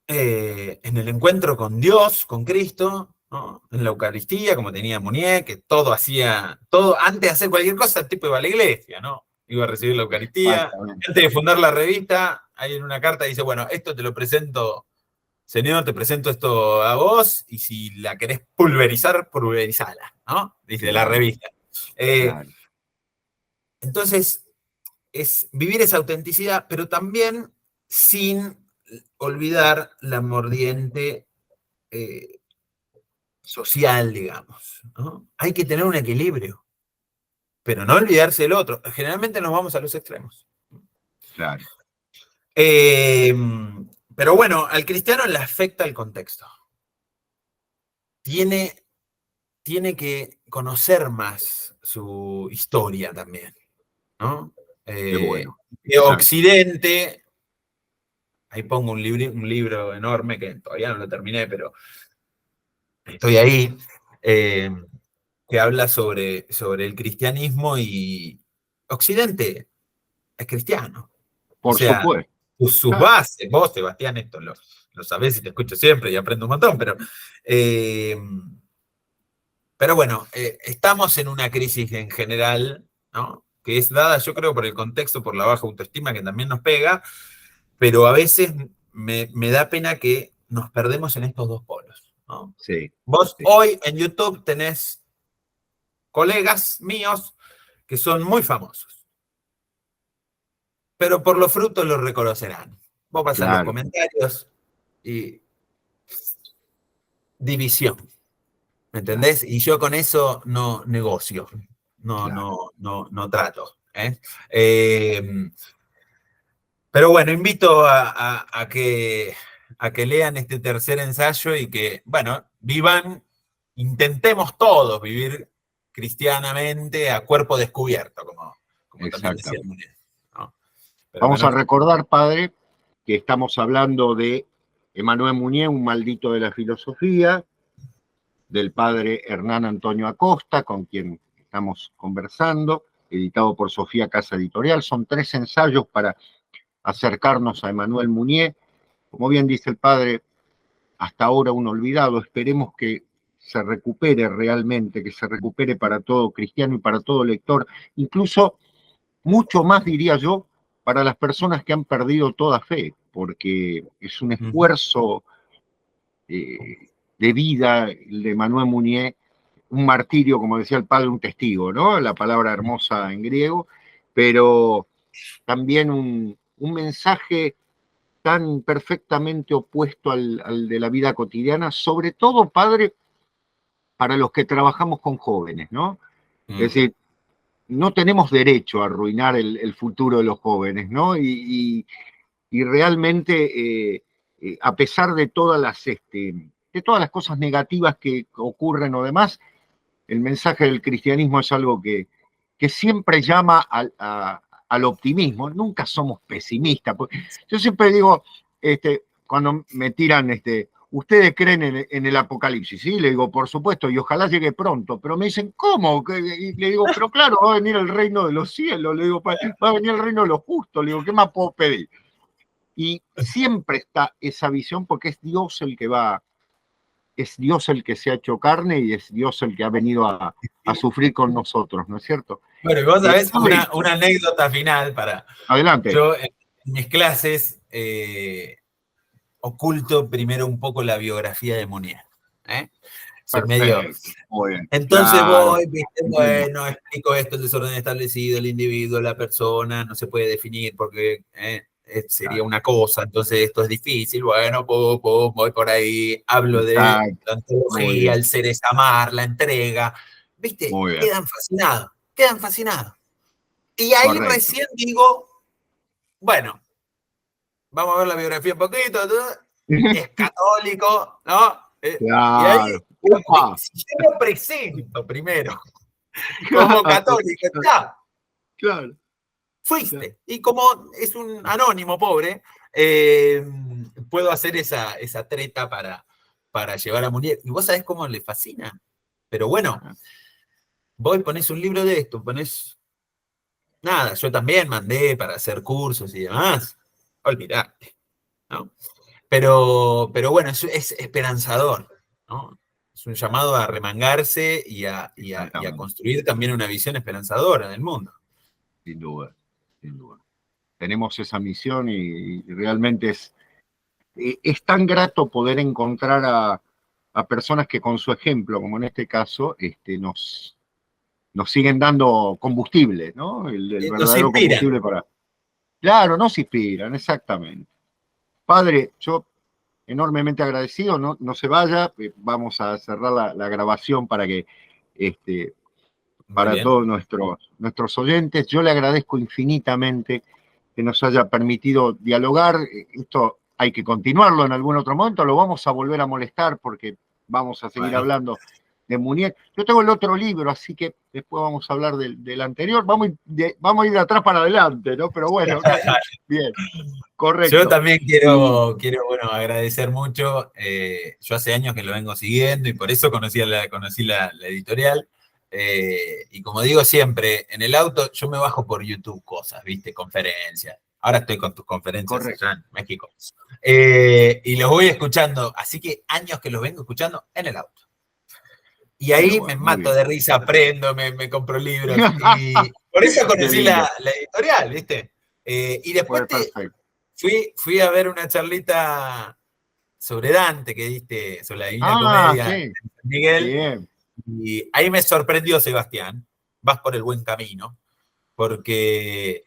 en el encuentro con Dios, con Cristo, ¿no? En la Eucaristía, como tenía Munier, que todo, antes de hacer cualquier cosa, el tipo iba a la iglesia, ¿no? Iba a recibir la Eucaristía. Antes de fundar la revista, ahí en una carta dice, bueno, esto te lo presento, Señor, te presento esto a vos, y si la querés pulverizar, pulverizala, ¿no? Dice la revista. Entonces, es vivir esa autenticidad, pero también sin olvidar la mordiente social, digamos, ¿no? Hay que tener un equilibrio, pero no olvidarse del otro. Generalmente nos vamos a los extremos. Claro. Pero bueno, al cristiano le afecta el contexto. Tiene que conocer más su historia también, ¿no? Qué bueno. Occidente, ahí pongo un libro enorme que todavía no lo terminé, pero estoy ahí, que habla sobre el cristianismo, y Occidente es cristiano. Por O sea, supuesto. sus bases, vos, Sebastián, esto lo sabés y te escucho siempre y aprendo un montón, pero bueno, estamos en una crisis en general, ¿no? Que es dada, yo creo, por el contexto, por la baja autoestima que también nos pega, pero a veces me da pena que nos perdemos en estos dos polos, ¿no? Sí. Vos hoy en YouTube tenés colegas míos que son muy famosos, pero por los frutos los reconocerán. Vos pasás los comentarios y división, ¿me entendés? Y yo con eso no negocio, no trato. Pero bueno, invito a que lean este tercer ensayo y que, bueno, intentemos todos vivir cristianamente a cuerpo descubierto, como también decía Exactamente. Núñez, ¿no? Pero Vamos a bueno, recordar, padre, que estamos hablando de Emmanuel Mounier, un maldito de la filosofía, del padre Hernán Antonio Acosta, con quien estamos conversando, editado por Sofía Casa Editorial. Son 3 ensayos para acercarnos a Emmanuel Mounier. Como bien dice el padre, hasta ahora un olvidado. Esperemos que se recupere realmente, que se recupere para todo cristiano y para todo lector, incluso mucho más, diría yo, para las personas que han perdido toda fe, porque es un esfuerzo de vida el de Emmanuel Mounier, un martirio, como decía el padre, un testigo, ¿no? La palabra hermosa en griego, pero también un mensaje tan perfectamente opuesto al de la vida cotidiana, sobre todo, padre, para los que trabajamos con jóvenes, ¿no? Es decir, no tenemos derecho a arruinar el futuro de los jóvenes, ¿no? Y realmente, a pesar de de todas las cosas negativas que ocurren o demás, el mensaje del cristianismo es algo que siempre llama al optimismo. Nunca somos pesimistas. Yo siempre digo, cuando me tiran, ¿ustedes creen en el apocalipsis? Sí, le digo, por supuesto, y ojalá llegue pronto. Pero me dicen, ¿cómo? Y le digo, pero claro, va a venir el reino de los cielos. Le digo, va a venir el reino de los justos. Le digo, ¿qué más puedo pedir? Y siempre está esa visión porque es Dios el que se ha hecho carne y es Dios el que ha venido a sufrir con nosotros, ¿no es cierto? bueno, y vos sabés Padre, una anécdota final para. adelante. Yo en mis clases oculto primero un poco la biografía de Mounier. Soy medio. Perfecto, muy bien, Entonces claro, voy, viste, entiendo. bueno, explico esto, el desorden establecido, el individuo, la persona, no se puede definir porque sería Claro, una cosa, entonces esto es difícil, bueno, voy por ahí, hablo de exacto, la muy ontología, bien, el ser es amar, la entrega, viste, muy bien, quedan fascinados. Y ahí correcto. recién digo, bueno, vamos a ver la biografía un poquito, es católico, ¿no? Y ahí, Claro, digamos, upa, si yo lo presento primero como claro, católico, ya, claro, claro. fuiste. Y como es un anónimo pobre, puedo hacer esa treta para llevar a Munier. Y vos sabés cómo le fascina. Pero bueno, vos ponés un libro de esto, ponés. Nada, yo también mandé para hacer cursos y demás. Olvidate, ¿no? Pero bueno, es esperanzador, ¿no? Es un llamado a remangarse y a Exactamente, construir también una visión esperanzadora del mundo. sin duda, sin duda. Tenemos esa misión y realmente es tan grato poder encontrar a personas que con su ejemplo, como en este caso, nos siguen dando combustible, ¿no? El Nos verdadero inspiran. combustible para... Claro, nos inspiran, exactamente. Padre, yo enormemente agradecido, no se vaya, vamos a cerrar la grabación para que, Muy para bien. todos nuestros oyentes, yo le agradezco infinitamente que nos haya permitido dialogar, esto hay que continuarlo en algún otro momento, lo vamos a volver a molestar porque vamos a seguir Bueno. hablando de Mounier. Yo tengo el otro libro, así que después vamos a hablar del anterior, vamos a ir de atrás para adelante, ¿no? Pero bueno, bien, Yo correcto. también Y bueno, agradecer mucho. Yo hace años que lo vengo siguiendo y por eso conocí la editorial. Y como digo siempre, en el auto yo me bajo por YouTube cosas, ¿viste? Conferencias. Ahora estoy con tus conferencias correcto. allá en México. Y los voy escuchando, así que años que los vengo escuchando en el auto. Y Qué ahí me bueno, muy mato bien. de risa, aprendo, me compro libros. Y por eso Qué conocí lindo. la editorial, ¿viste? Y después Fue perfecto. fui a ver una charlita sobre Dante que diste, sobre la Divina Ah, Comedia sí, en San Miguel. bien. Y ahí me sorprendió, Sebastián. Vas por el buen camino, porque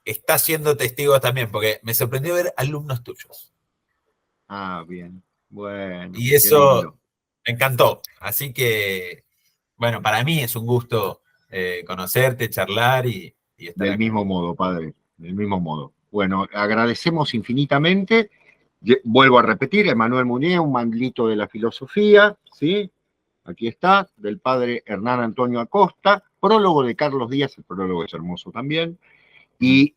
estás siendo testigo también, porque me sorprendió ver alumnos tuyos. Ah, bien. Bueno, Y qué lindo. eso me encantó. Así que, bueno, para mí es un gusto conocerte, charlar y estar Del acá. mismo modo, padre, del mismo modo. Bueno, agradecemos infinitamente. Vuelvo a repetir, Emmanuel Mounier, un manglito de la filosofía, ¿sí? Aquí está, del padre Hernán Antonio Acosta, prólogo de Carlos Díaz, el prólogo es hermoso también, y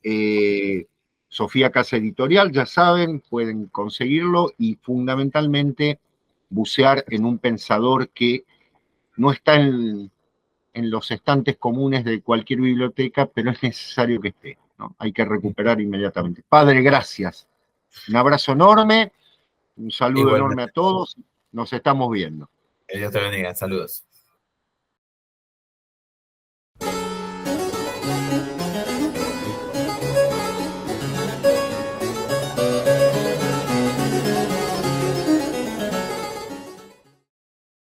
Sofía Casa Editorial, ya saben, pueden conseguirlo, y fundamentalmente bucear en un pensador que no está en los estantes comunes de cualquier biblioteca, pero es necesario que esté, ¿no? Hay que recuperar inmediatamente. Padre, gracias. Un abrazo enorme, un saludo Igualmente. enorme a todos, nos estamos viendo. Que Dios te bendiga. Saludos.